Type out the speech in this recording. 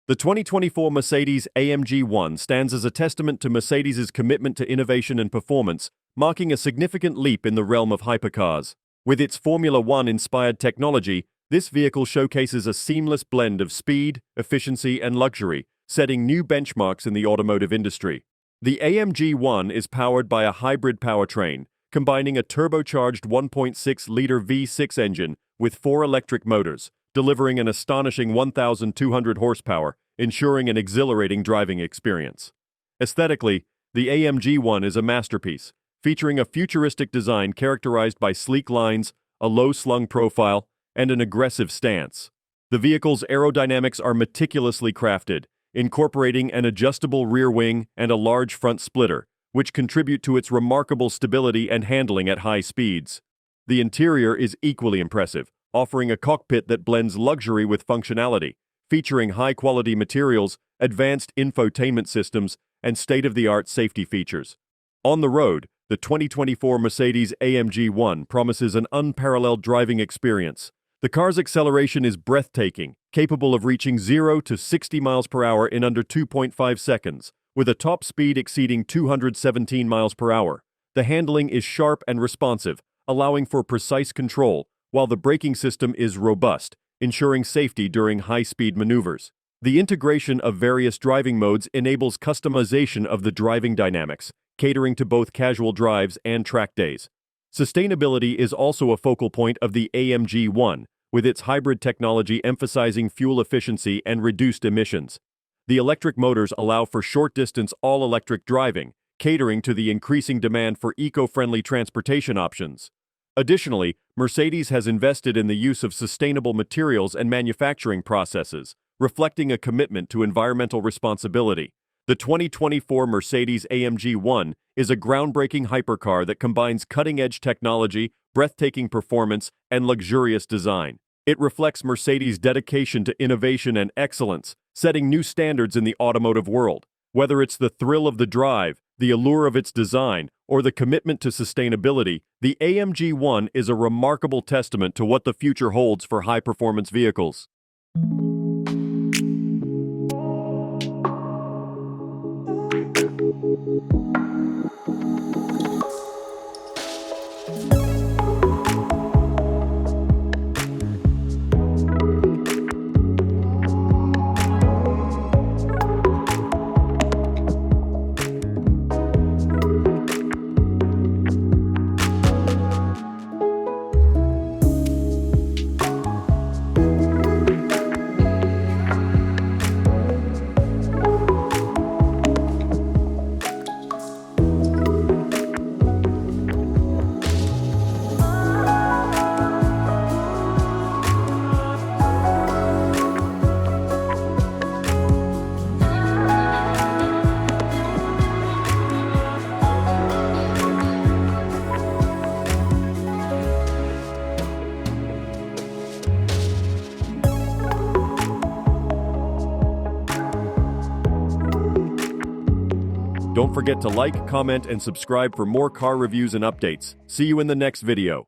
The 2024 Mercedes AMG ONE stands as a testament to Mercedes' commitment to innovation and performance, marking a significant leap in the realm of hypercars. With its Formula One-inspired technology, this vehicle showcases a seamless blend of speed, efficiency, and luxury, setting new benchmarks in the automotive industry. The AMG ONE is powered by a hybrid powertrain, combining a turbocharged 1.6-liter V6 engine with 4 electric motors, delivering an astonishing 1,200 horsepower, ensuring an exhilarating driving experience. Aesthetically, the AMG ONE is a masterpiece, featuring a futuristic design characterized by sleek lines, a low-slung profile, and an aggressive stance. The vehicle's aerodynamics are meticulously crafted, incorporating an adjustable rear wing and a large front splitter, which contribute to its remarkable stability and handling at high speeds. The interior is equally impressive, offering a cockpit that blends luxury with functionality, featuring high-quality materials, advanced infotainment systems, and state-of-the-art safety features. On the road, the 2024 Mercedes AMG ONE promises an unparalleled driving experience. The car's acceleration is breathtaking, capable of reaching 0 to 60 miles per hour in under 2.5 seconds, with a top speed exceeding 217 miles per hour. The handling is sharp and responsive, allowing for precise control, while the braking system is robust, ensuring safety during high-speed maneuvers. The integration of various driving modes enables customization of the driving dynamics, catering to both casual drives and track days. Sustainability is also a focal point of the AMG ONE, with its hybrid technology emphasizing fuel efficiency and reduced emissions. The electric motors allow for short-distance all-electric driving, catering to the increasing demand for eco-friendly transportation options. Additionally, Mercedes has invested in the use of sustainable materials and manufacturing processes, reflecting a commitment to environmental responsibility. The 2024 Mercedes AMG ONE is a groundbreaking hypercar that combines cutting-edge technology, breathtaking performance, and luxurious design. It reflects Mercedes' dedication to innovation and excellence, setting new standards in the automotive world. Whether it's the thrill of the drive, the allure of its design, or the commitment to sustainability, the AMG ONE is a remarkable testament to what the future holds for high-performance vehicles. Don't forget to like, comment, and subscribe for more car reviews and updates. See you in the next video.